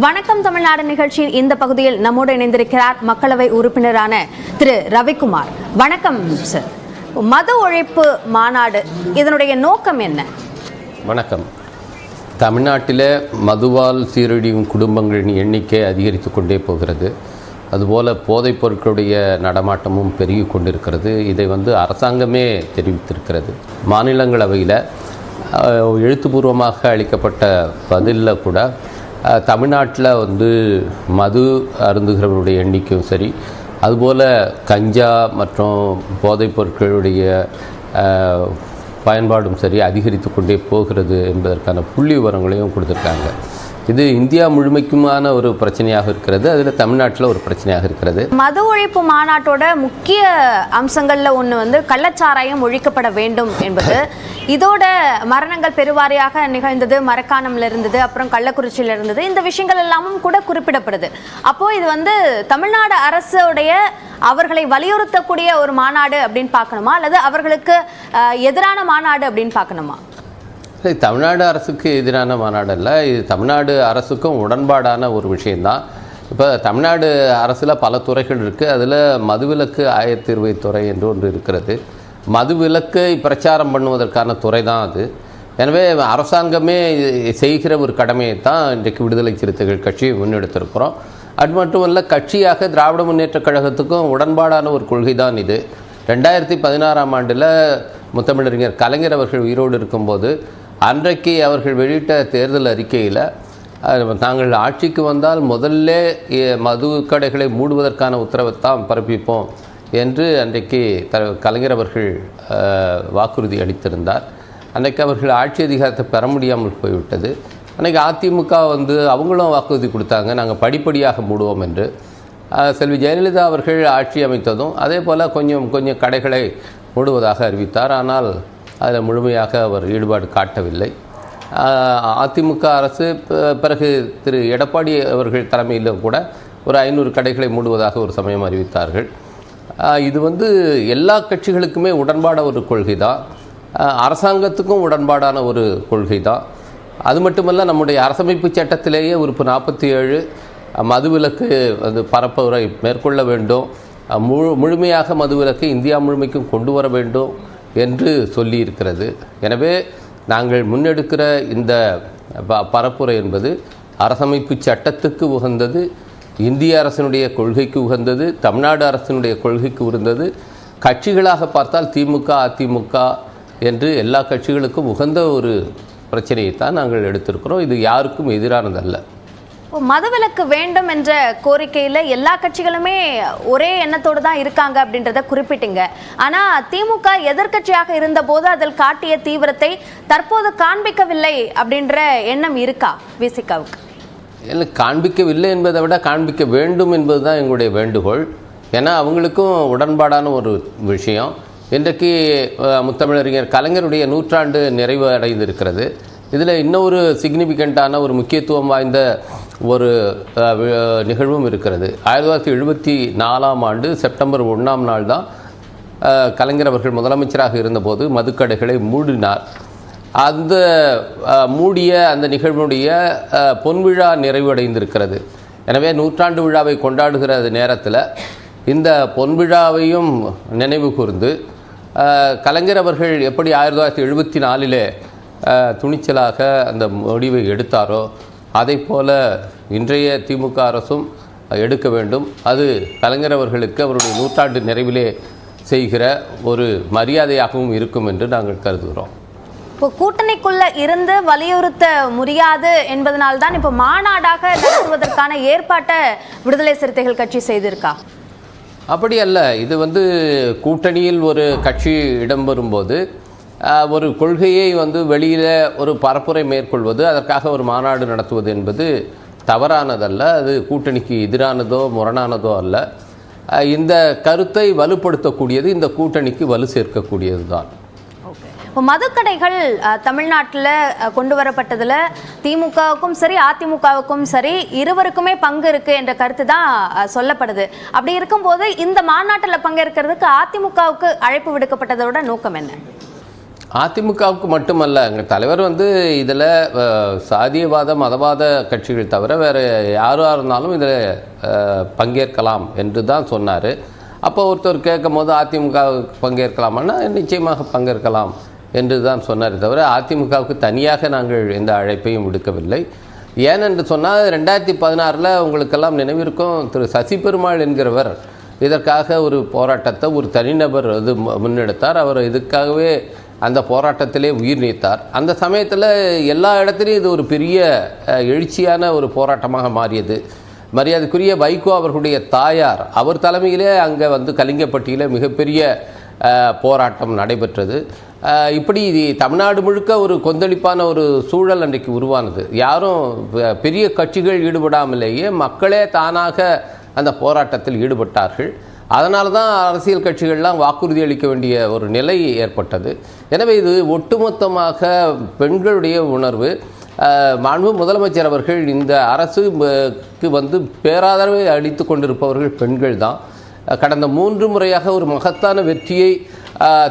வணக்கம் தமிழ்நாடு நிகழ்ச்சியின் இந்த பகுதியில் நம்மோடு இணைந்திருக்கிறார் மக்களவை உறுப்பினரான திரு ரவிக்குமார். வணக்கம் சார். மது ஒழிப்பு மாநாடு இதனுடைய நோக்கம் என்ன? வணக்கம். தமிழ்நாட்டில் மதுவால் சீரழியும் குடும்பங்களின் எண்ணிக்கை அதிகரித்து கொண்டே போகிறது. அதுபோல் போதைப் பொருட்களுடைய நடமாட்டமும் பெருகி கொண்டிருக்கிறது. இதை அரசாங்கமே தெரிவித்திருக்கிறது. மாநிலங்களவையில் எழுத்துப்பூர்வமாக அளிக்கப்பட்ட பதிலில் கூட தமிழ்நாட்டில் மது அருந்துகிறவருடைய எண்ணிக்கையும் சரி, அதுபோல் கஞ்சா மற்றும் போதைப் பொருட்களுடைய பயன்பாடும் சரி அதிகரித்து கொண்டே போகிறது என்பதற்கான புள்ளி விவரங்களையும் கொடுத்துருக்காங்க. இது இந்தியா முழுமைக்குமான ஒரு பிரச்சனையாக இருக்கிறது. அதில் தமிழ்நாட்டில் ஒரு பிரச்சனையாக இருக்கிறது. மது ஒழிப்பு மாநாட்டோட முக்கிய அம்சங்களில் ஒன்று கள்ளச்சாராயம் ஒழிக்கப்பட வேண்டும் என்பது. இதோட மரணங்கள் பெருவாரியாக நிகழ்ந்தது மரக்காணம்ல இருந்தது, அப்புறம் கள்ளக்குறிச்சியில் இருந்தது. இந்த விஷயங்கள் எல்லாமும் கூட குறிப்பிடப்படுது. அப்போ இது தமிழ்நாடு அரசுடைய அவர்களை வலியுறுத்தக்கூடிய ஒரு மாநாடு அப்படின்னு பார்க்கணுமா, அல்லது அவர்களுக்கு எதிரான மாநாடு அப்படின்னு பார்க்கணுமா? தமிழ்நாடு அரசுக்கு எதிரான மாநாடு அல்ல, இது தமிழ்நாடு அரசுக்கும் உடன்பாடான ஒரு விஷயந்தான். இப்போ தமிழ்நாடு அரசில் பல துறைகள் இருக்குது. அதில் மதுவிலக்கு ஆயத்தீர்வைத்துறை என்று ஒன்று இருக்கிறது. மதுவிலக்கை பிரச்சாரம் பண்ணுவதற்கான துறை தான் அது. எனவே அரசாங்கமே செய்கிற ஒரு கடமையை தான் இன்றைக்கு விடுதலை சிறுத்தைகள் கட்சி முன்னெடுத்திருக்கிறோம். அது மட்டுமல்ல, கட்சியாக திராவிட முன்னேற்றக் கழகத்துக்கும் உடன்பாடான ஒரு கொள்கை தான் இது. 2016ஆம் ஆண்டில் முத்தமிழறிஞர் கலைஞர் அவர்கள் உயிரோடு இருக்கும்போது அன்றைக்கு அவர்கள் வெளியிட்ட தேர்தல் அறிக்கையில் நாங்கள் ஆட்சிக்கு வந்தால் முதல்ல மது கடைகளை மூடுவதற்கான உத்தரவைத்தான் பிறப்பிப்போம் என்று அன்றைக்கு கலைஞர் அவர்கள் வாக்குறுதி அளித்திருந்தார். அன்றைக்கு அவர்கள் ஆட்சி அதிகாரத்தை பெற முடியாமல் போய்விட்டது. அன்றைக்கி அதிமுக அவங்களும் வாக்குறுதி கொடுத்தாங்க, நாங்கள் படிப்படியாக மூடுவோம் என்று. செல்வி ஜெயலலிதா அவர்கள் ஆட்சி அமைத்ததும் அதே போல் கொஞ்சம் கொஞ்சம் கடைகளை மூடுவதாக அறிவித்தார். ஆனால் அதில் முழுமையாக அவர் ஈடுபாடு காட்டவில்லை. அதிமுக அரசு பிறகு திரு எடப்பாடி அவர்கள் தலைமையில் கூட ஒரு 500 கடைகளை மூடுவதாக ஒரு சமயம் அறிவித்தார்கள். இது எல்லா கட்சிகளுக்குமே உடன்பாட ஒரு கொள்கை தான், அரசாங்கத்துக்கும் உடன்பாடான ஒரு கொள்கை தான். அது மட்டுமல்ல, நம்முடைய அரசமைப்பு சட்டத்திலேயே உறுப்பு 47 மதுவிலக்கு பரப்புரை மேற்கொள்ள வேண்டும், முழுமையாக மதுவிலக்கை இந்தியா முழுமைக்கும் கொண்டு வர வேண்டும் என்று சொல்லியிருக்கிறது. எனவே நாங்கள் முன்னெடுக்கிற இந்த பரப்புரை என்பது அரசமைப்பு சட்டத்துக்கு உகந்தது, இந்திய அரசினுடைய கொள்கைக்கு உகந்தது, தமிழ்நாடு அரசினுடைய கொள்கைக்கு உகந்தது. கட்சிகளாக பார்த்தால் திமுக அதிமுக என்று எல்லா கட்சிகளுக்கும் உகந்த ஒரு பிரச்சனையைத்தான் நாங்கள் எடுத்திருக்கிறோம். இது யாருக்கும் எதிரானதல்ல. மதுவிலக்கு வேண்டும் என்ற கோரிக்கையில் எல்லா கட்சிகளுமே ஒரே எண்ணத்தோடு தான் இருக்காங்க அப்படின்றத குறிப்பிட்டீங்க. ஆனால் திமுக எதிர்கட்சியாக இருந்தபோது அதில் காட்டிய தீவிரத்தை தற்போது காண்பிக்கவில்லை அப்படின்ற எண்ணம் இருக்கா விசிகாவுக்கு? இல்லை, காண்பிக்கவில்லை என்பதை விட காண்பிக்க வேண்டும் என்பது தான் எங்களுடைய வேண்டுகோள். ஏன்னா அவங்களுக்கும் உடன்பாடான ஒரு விஷயம். இன்றைக்கு முத்தமிழறிஞர் கலைஞருடைய 100ஆண்டு நிறைவு அடைந்திருக்கிறது. இதில் இன்னொரு சிக்னிஃபிகண்ட்டான ஒரு முக்கியத்துவம் வாய்ந்த ஒரு நிகழ்வும் இருக்கிறது. 1974ஆம் ஆண்டு செப்டம்பர் 1ஆம் நாள் தான் கலைஞர் அவர்கள் முதலமைச்சராக இருந்தபோது மதுக்கடைகளை மூடினார். அந்த மூடிய அந்த நிகழ்வுடைய பொன்விழா நிறைவடைந்திருக்கிறது. எனவே 100ஆண்டு விழாவை கொண்டாடுகிற நேரத்தில் இந்த பொன்விழாவையும் நினைவு கூர்ந்து கலைஞர் அவர்கள் எப்படி 1974 துணிச்சலாக அந்த முடிவை எடுத்தாரோ அதை போல இன்றைய திமுக அரசும் எடுக்க வேண்டும். அது கலைஞர் அவர்களுக்கு அவருடைய 100ஆண்டு நிறைவிலே செய்கிற ஒரு மரியாதையாகவும் இருக்கும் என்று நாங்கள் கருதுகிறோம். இப்போ கூட்டணிக்குள்ள இருந்து வலியுறுத்த முடியாது என்பதனால்தான் இப்போ மாநாடாக நடத்துவதற்கான ஏற்பாட்டை விடுதலை சிறுத்தைகள் கட்சி செய்திருக்கா? அப்படி அல்ல. இது கூட்டணியில் ஒரு கட்சி இடம் வரும்போது ஒரு கொள்கையை வெளியில் ஒரு பரப்புரை மேற்கொள்வது, அதற்காக ஒரு மாநாடு நடத்துவது என்பது தவறானதல்ல. அது கூட்டணிக்கு எதிரானதோ முரணானதோ அல்ல. இந்த கருத்தை வலுப்படுத்தக்கூடியது, இந்த கூட்டணிக்கு வலு சேர்க்கக்கூடியது தான். இப்போ மதுக்கடைகள் தமிழ்நாட்டில் கொண்டு வரப்பட்டதில் திமுகவுக்கும் சரி அதிமுகவுக்கும் சரி இருவருக்குமே பங்கு இருக்குது என்ற கருத்து தான் சொல்லப்படுது. அப்படி இருக்கும்போது இந்த மாநாட்டில் பங்கேற்கிறதுக்கு அதிமுகவுக்கு அழைப்பு விடுக்கப்பட்டதோட நோக்கம் என்ன? அதிமுகவுக்கு மட்டுமல்ல, எங்கள் தலைவர் வந்து இதில் சாதியவாத மதவாத கட்சிகள் தவிர வேறு யாராக இருந்தாலும் இதில் பங்கேற்கலாம் என்று தான் சொன்னார். அப்போ ஒருத்தர் கேட்கும் போது அதிமுகவுக்கு பங்கேற்கலாமான்னா நிச்சயமாக பங்கேற்கலாம் என்று தான் சொன்னார் தவிர அதிமுகவுக்கு தனியாக நாங்கள் எந்த அழைப்பையும் விடுக்கவில்லை. ஏனென்று சொன்னால் 2016 உங்களுக்கெல்லாம் நினைவிருக்கும், திரு சசி பெருமாள் என்கிறவர் இதற்காக ஒரு போராட்டத்தை ஒரு தனிநபர் இது முன்னெடுத்தார். அவர் இதுக்காகவே அந்த போராட்டத்திலே உயிர் நீத்தார். அந்த சமயத்தில் எல்லா இடத்துலையும் இது ஒரு பெரிய எழுச்சியான ஒரு போராட்டமாக மாறியது. மரியாதைக்குரிய வைகோ அவர்களுடைய தாயார் அவர் தலைமையிலே அங்கே வந்து கலிங்கப்பட்டியில் மிகப்பெரிய போராட்டம் நடைபெற்றது. இப்படி தமிழ்நாடு முழுக்க ஒரு கொந்தளிப்பான ஒரு சூழல் அன்றைக்கு உருவானது. யாரும் பெரிய கட்சிகள் ஈடுபடாமலேயே மக்களே தானாக அந்த போராட்டத்தில் ஈடுபட்டார்கள். அதனால தான் அரசியல் கட்சிகள்லாம் வாக்குறுதி அளிக்க வேண்டிய ஒரு நிலை ஏற்பட்டது. எனவே இது ஒட்டுமொத்தமாக பெண்களுடைய உணர்வு. மாண்பு முதலமைச்சர் அவர்கள் இந்த அரசுக்கு வந்து பேராதரவை அளித்து கொண்டிருப்பவர்கள் பெண்கள் தான். கடந்த 3 முறையாக ஒரு மகத்தான வெற்றியை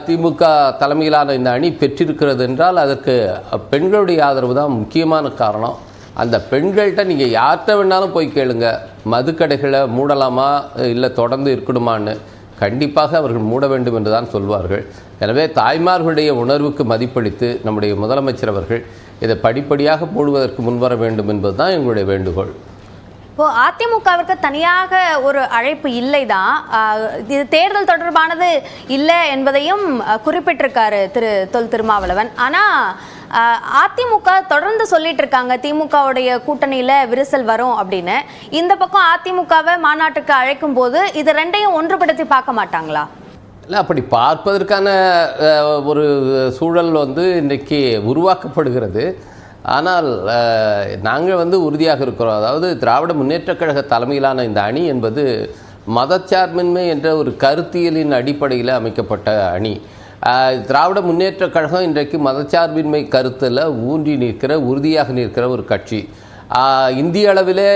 திமுக தலைமையிலான இந்த அணி பெற்றிருக்கிறது என்றால் அதற்கு பெண்களுடைய ஆதரவு தான் முக்கியமான காரணம். அந்த பெண்கள்கிட்ட நீங்கள் யார்கிட்ட வேணாலும் போய் கேளுங்க, மதுக்கடைகளை மூடலாமா இல்லை தொடர்ந்து இருக்கணுமான்னு. கண்டிப்பாக அவர்கள் மூட வேண்டும் என்று தான் சொல்வார்கள். எனவே தாய்மார்களுடைய உணர்வுக்கு மதிப்பளித்து நம்முடைய முதலமைச்சர் அவர்கள் இதை படிப்படியாக மூடுவதற்கு முன்வர வேண்டும் என்பது தான் எங்களுடைய வேண்டுகோள். இப்போ அதிமுகவிற்கு தனியாக ஒரு அழைப்பு இல்லைதான், இது தேர்தல் தொடர்பானது இல்லை என்பதையும் குறிப்பிட்டிருக்காரு திரு தொல் திருமாவளவன். ஆனால் அதிமுக தொடர்ந்து சொல்லிட்டு இருக்காங்க திமுகவுடைய கூட்டணியில் விரிசல் வரும் அப்படின்னு. இந்த பக்கம் அதிமுகவை மாநாட்டுக்கு அழைக்கும் போது இது ரெண்டையும் ஒன்றுபடுத்தி பார்க்க மாட்டாங்களா? இல்லை, அப்படி பார்ப்பதற்கான ஒரு சூழல் வந்து இன்றைக்கி உருவாக்கப்படுகிறது. ஆனால் நாங்கள் வந்து உறுதியாக இருக்கிறோம். அதாவது திராவிட முன்னேற்றக் கழக தலைமையிலான இந்த அணி என்பது மதச்சார்பின்மை என்ற ஒரு கருத்தியலின் அடிப்படையில் அமைக்கப்பட்ட அணி. திராவிட முன்னேற்றக் கழகம் இன்றைக்கு மதச்சார்பின்மை கருத்தில் ஊன்றி நிற்கிற உறுதியாக நிற்கிற ஒரு கட்சி. இந்திய அளவிலே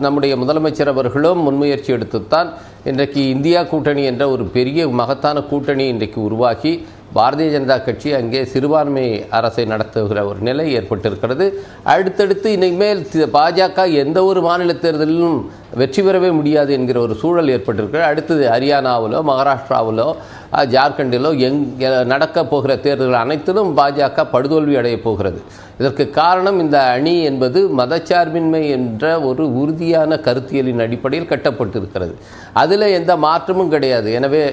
நம்முடைய முதலமைச்சர் அவர்களும் முன்முயற்சி எடுத்துத்தான் இன்றைக்கு இந்தியா கூட்டணி என்ற ஒரு பெரிய மகத்தான கூட்டணி இன்றைக்கு உருவாக்கி பாரதிய ஜனதா கட்சி அங்கே சிறுபான்மை அரசை நடத்துகிற ஒரு நிலை ஏற்பட்டிருக்கிறது. அடுத்தடுத்து இனிமேல் பாஜக எந்த ஒரு மாநில தேர்தலிலும் வெற்றி பெறவே முடியாது என்கிற ஒரு சூழல் ஏற்பட்டிருக்கிறது. அடுத்தது ஹரியானாவிலோ மகாராஷ்டிராவிலோ ஜார்க்கண்டிலோ நடக்க போகிற தேர்தல்கள் அனைத்திலும் பாஜக படுதோல்வி அடையப் போகிறது. இதற்கு காரணம் இந்த அணி என்பது மதச்சார்பின்மை என்ற ஒரு உறுதியான கருத்தியலின் அடிப்படையில் கட்டப்பட்டிருக்கிறது. அதில் எந்த மாற்றமும் கிடையாது. எனவே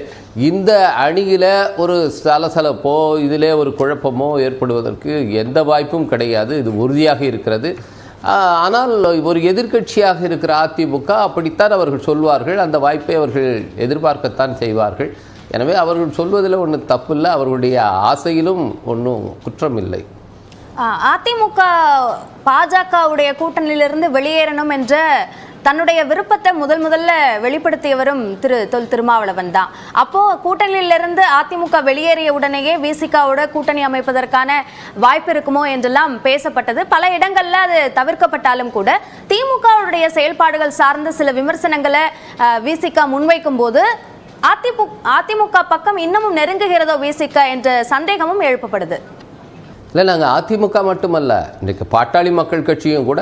இந்த அணியில் ஒரு சலசலப்போ இதிலே ஒரு குழப்பமோ ஏற்படுவதற்கு எந்த வாய்ப்பும் கிடையாது. இது உறுதியாக இருக்கிறது. ஆனால் ஒரு எதிர்க்கட்சியாக இருக்கிற அதிமுக அப்படித்தான் அவர்கள் சொல்வார்கள். அந்த வாய்ப்பை அவர்கள் எதிர்பார்க்கத்தான் செய்வார்கள். எனவே அவர்கள் சொல்வதில் ஒன்றும் தப்பு இல்லை, அவர்களுடைய ஆசையிலும் ஒன்றும் குற்றம் இல்லை. அதிமுக பாஜகவுடைய கூட்டணியிலிருந்து வெளியேறணும் என்ற தன்னுடைய விருப்பத்தை முதல்ல வெளிப்படுத்தியவரும் திரு தொல் திருமாவளவன் தான். அப்போ கூட்டணியிலிருந்து அதிமுக வெளியேறிய உடனேயே விசிகாவோட கூட்டணி அமைப்பதற்கான வாய்ப்பு இருக்குமோ என்றெல்லாம் பேசப்பட்டது. பல இடங்கள்ல அது தவிர்க்கப்பட்டாலும் கூட திமுகவுடைய செயல்பாடுகள் சார்ந்த சில விமர்சனங்களை விசிகா முன்வைக்கும் போது அதிமுக பக்கம் இன்னமும் நெருங்குகிறதோ விசிகா என்ற சந்தேகமும் எழுப்பப்படுது. இல்லை, நாங்கள் அதிமுக மட்டுமல்ல, இன்றைக்கு பாட்டாளி மக்கள் கட்சியும் கூட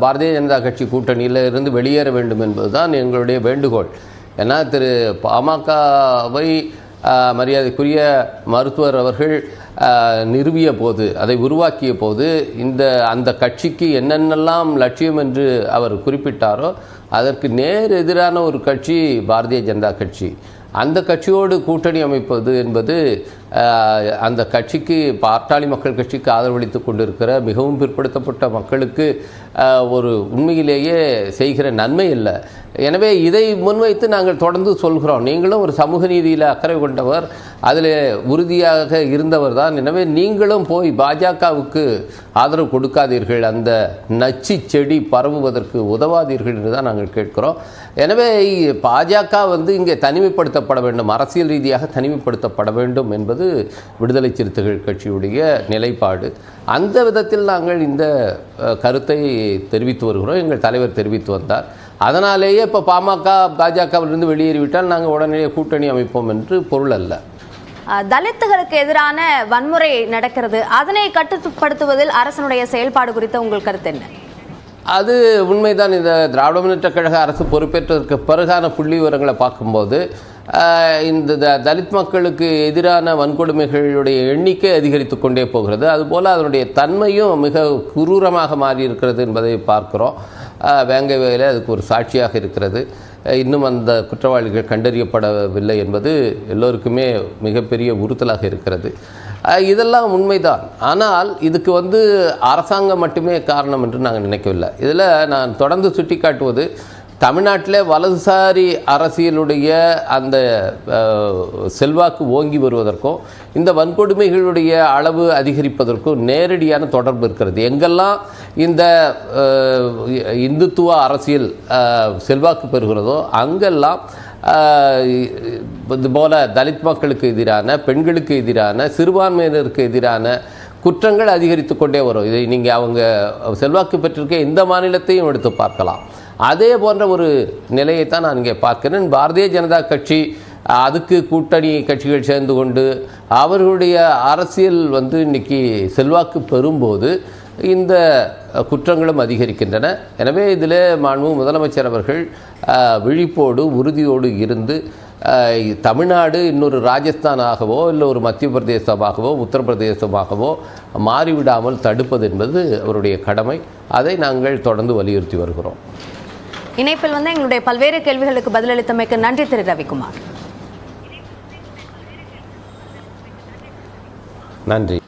பாரதிய ஜனதா கட்சி கூட்டணியில் இருந்து வெளியேற வேண்டும் என்பது தான் எங்களுடைய வேண்டுகோள். ஏன்னா திரு பாமகவை மரியாதைக்குரிய மருத்துவர் அவர்கள் நிறுவிய போது, அதை உருவாக்கிய போது அந்த கட்சிக்கு என்னென்னலாம் லட்சியம் என்று அவர் குறிப்பிட்டாரோ அதற்கு நேர் எதிரான ஒரு கட்சி பாரதிய ஜனதா கட்சி. அந்த கட்சியோடு கூட்டணி அமைப்பது என்பது அந்த கட்சிக்கு பாட்டாளி மக்கள் கட்சிக்கு ஆதரவளித்து கொண்டிருக்கிற மிகவும் பிற்படுத்தப்பட்ட மக்களுக்கு ஒரு உண்மையிலேயே செய்கிற நன்மை இல்லை. எனவே இதை முன்வைத்து நாங்கள் தொடர்ந்து சொல்கிறோம், நீங்களும் ஒரு சமூக நீதியில் அக்கறை கொண்டவர், அதில் உறுதியாக இருந்தவர் தான். எனவே நீங்களும் போய் பாஜகவுக்கு ஆதரவு கொடுக்காதீர்கள், அந்த நச்சு செடி பரவுவதற்கு உதவாதீர்கள் என்று தான் நாங்கள் கேட்கிறோம். எனவே பாஜக இங்கே தனிமைப்படுத்தப்பட வேண்டும், அரசியல் ரீதியாக தனிமைப்படுத்தப்பட வேண்டும் என்பது விடுதலை சிறுத்தைகள் கட்சியுடைய நிலைப்பாடு. அந்த விதத்தில் நாங்கள் இந்த கருத்தை தெரிவித்து வருகிறோம், எங்கள் தலைவர் தெரிவித்து வந்தார். அதனாலேயே இப்போ பாமக பாஜகவிலிருந்து வெளியேறிவிட்டால் நாங்கள் உடனே கூட்டணி அமைப்போம் என்று பொருள் அல்ல. தலித்துகளுக்கு எதிரான வன்முறை நடக்கிறது, அதனை கட்டுப்படுத்துவதில் அரசனுடைய செயல்பாடு குறித்த உங்கள் கருத்து என்ன? அது உண்மைதான். இந்த திராவிட முன்னேற்றக் கழக அரசு பொறுப்பேற்றதற்கு பிறகான புள்ளி விவரங்களை பார்க்கும்போது இந்த தலித் மக்களுக்கு எதிரான வன்கொடுமைகளுடைய எண்ணிக்கை அதிகரித்து கொண்டே போகிறது. அதுபோல் அதனுடைய தன்மையும் மிக குரூரமாக மாறி இருக்கிறது என்பதை பார்க்கிறோம். வேங்கை வகையில் அதுக்கு ஒரு சாட்சியாக இருக்கிறது. இன்னும் அந்த குற்றவாளிகள் கண்டறியப்படவில்லை என்பது எல்லோருக்குமே மிகப்பெரிய உறுத்தலாக இருக்கிறது. இதெல்லாம் உண்மைதான். ஆனால் இதுக்கு அரசாங்கம் மட்டுமே காரணம் என்று நாங்கள் நினைக்கவில்லை. இதில் நான் தொடர்ந்து சுட்டிக்காட்டுவது, தமிழ்நாட்டில் வலதுசாரி அரசியலுடைய அந்த செல்வாக்கு ஓங்கி வருவதற்கும் இந்த வன்கொடுமைகளுடைய அளவு அதிகரிப்பதற்கும் நேரடியான தொடர்பு இருக்கிறது. எங்கெல்லாம் இந்த இந்துத்துவ அரசியல் செல்வாக்கு பெறுகிறதோ அங்கெல்லாம் இதுபோல தலித் மக்களுக்கு எதிரான, பெண்களுக்கு எதிரான, சிறுபான்மையினருக்கு எதிரான குற்றங்கள் அதிகரித்து கொண்டே வரும். இதை நீங்கள் அவங்க செல்வாக்கு பெற்றிருக்க எந்த மாநிலத்தையும் எடுத்து பார்க்கலாம். அதே போன்ற ஒரு நிலையைத்தான் நான் இங்கே பார்க்கிறேன். பாரதிய ஜனதா கட்சி அதுக்கு கூட்டணி கட்சிகள் சேர்ந்து கொண்டு அவர்களுடைய அரசியல் இன்னைக்கு செல்வாக்கு பெறும்போது இந்த குற்றங்களும் அதிகரிக்கின்றன. எனவே இதில் மாண்பு முதலமைச்சர் அவர்கள் விழிப்போடு உறுதியோடு இருந்து தமிழ்நாடு இன்னொரு ராஜஸ்தானாகவோ இல்லை ஒரு மத்திய பிரதேசமாகவோ உத்தரப்பிரதேசமாகவோ மாறிவிடாமல் தடுப்பது என்பது அவருடைய கடமை. அதை நாங்கள் தொடர்ந்து வலியுறுத்தி வருகிறோம். இணைப்பில் எங்களுடைய பல்வேறு கேள்விகளுக்கு பதிலளித்தமைக்கு நன்றி திரு ரவிக்குமார். நன்றி.